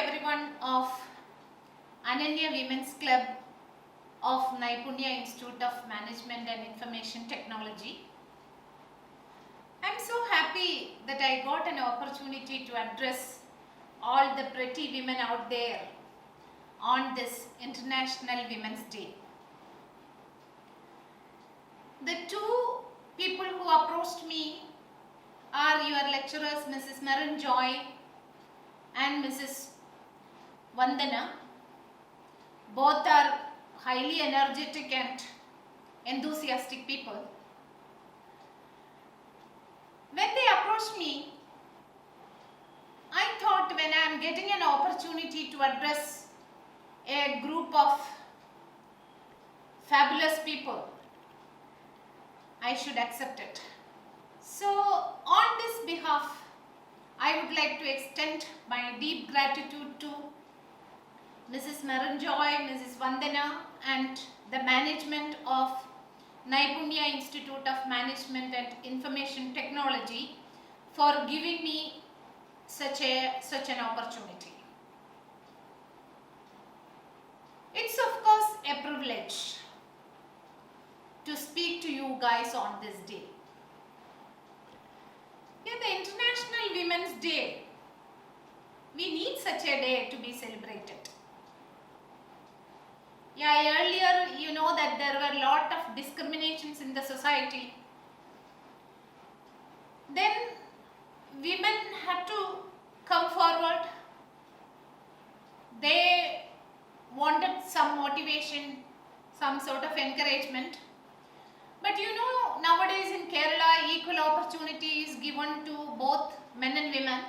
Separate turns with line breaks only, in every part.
everyone of Ananya Women's Club of Naipunya Institute of Management and Information Technology. I am so happy that I got an opportunity to address all the pretty women out there on this International Women's Day. The two people who approached me are your lecturers, Mrs. Marin Joy and Mrs. Vandana. Both are highly energetic and enthusiastic people. When they approached me, I thought when I am getting an opportunity to address a group of fabulous people, I should accept it. So on this behalf, I would like to extend my deep gratitude to Mrs. Marin Joy, Mrs. Vandana and the management of Naipunya Institute of Management and Information Technology for giving me such an opportunity. It's of course a privilege to speak to you guys on this day. Yeah, the International Women's Day, we need such a day to be celebrated. Yeah, earlier you know that there were a lot of discriminations in the society. Then women had to come forward. They wanted some motivation, some sort of encouragement. But you know, nowadays in Kerala, equal opportunity is given to both men and women.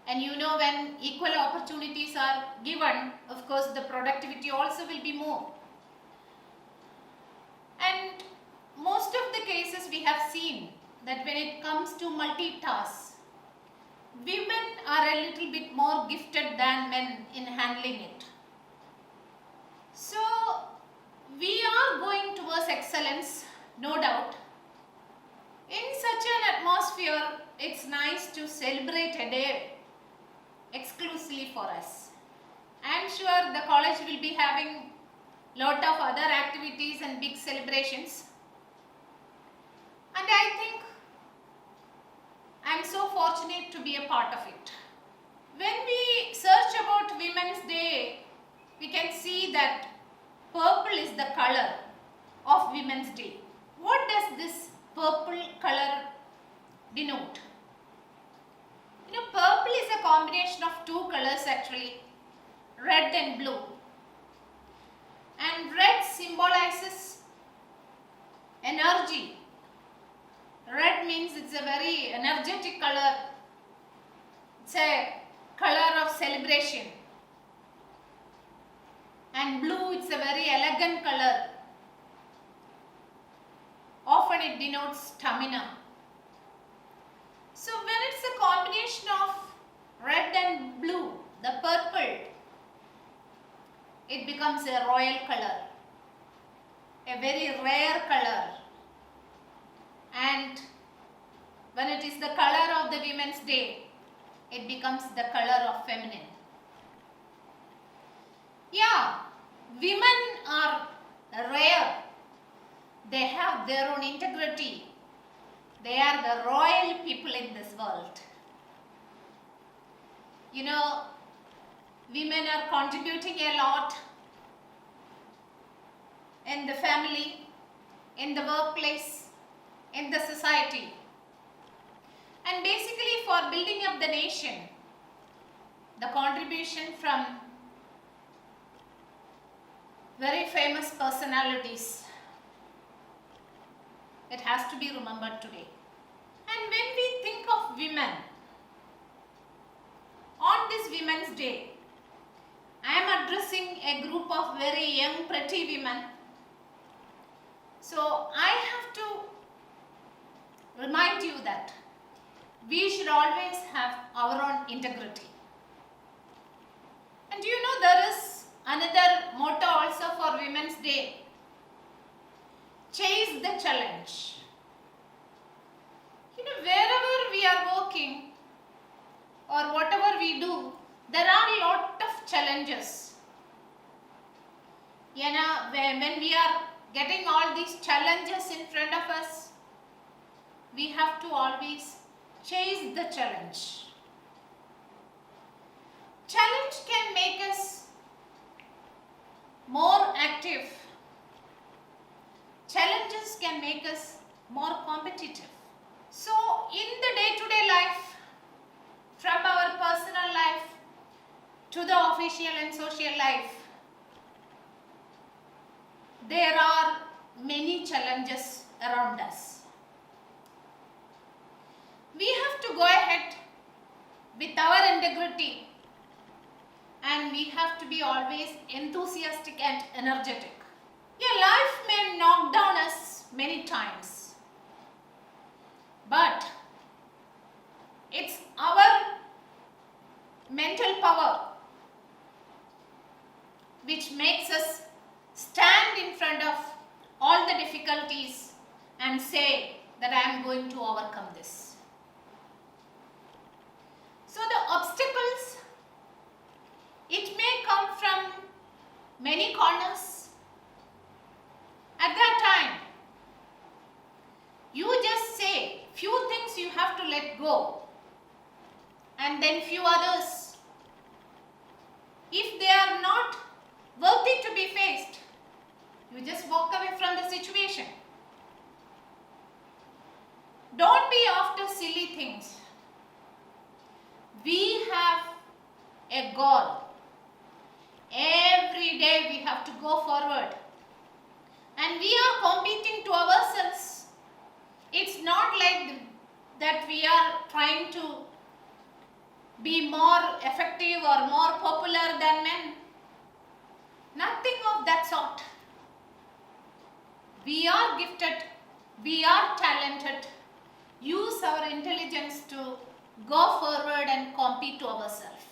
And you know, when equal opportunities are given, of course the productivity also will be more. And most of the cases we have seen that when it comes to multitask, women are a little bit more gifted than men in handling it. So we are going towards excellence, no doubt. In such an atmosphere, it's nice to celebrate a day exclusively for us. I am sure the college will be having lot of other activities and big celebrations. And I think I am so fortunate to be a part of it. When we search about Women's Day, we can see that purple is the color of Women's Day. What does this purple color denote? You know, purple is a combination of two colors actually, red and blue. And red symbolizes energy. Red means it's a very energetic color. It's a color of celebration. And blue, it's a very elegant color. Often it denotes stamina. So when it's a combination of red and blue, the purple, it becomes a royal color, a very rare color. And when it is the color of the Women's Day, it becomes the color of feminine. Yeah, women are rare. They have their own integrity. They are the royal people in this world. You know, women are contributing a lot in the family, in the workplace, in the society. And basically for building up the nation, the contribution from very famous personalities, it has to be remembered today. And when we think of women, on this Women's Day, I am addressing a group of very young, pretty women. So I have to remind you that we should always have our own integrity. And you know, there is another motto also for Women's Day. Chase the challenge. You know, wherever we are working or whatever we do, There are a lot of challenges. You know, when we are getting all these challenges in front of us, we have to always chase the challenge. Challenge can make us more active. Challenges can make us more competitive. So, in the day-to-day life, from our personal life to the official and social life, there are many challenges around us. We have to go ahead with our integrity, and we have to be always enthusiastic and energetic. Yeah, life may knock down us many times, but it's our mental power which makes us stand in front of all the difficulties and say that I am going to overcome this. So the obstacles, it may come from many corners. At that time, you just say few things you have to let go, and then few others, if they are not worthy to be faced, you just walk away from the situation. Don't be after silly things. We have a goal. Every day we have to go forward. And we are competing to ourselves. It's not like that we are trying to be more effective or more popular than men. Nothing of that sort. We are gifted. We are talented. Use our intelligence to go forward and compete to ourselves.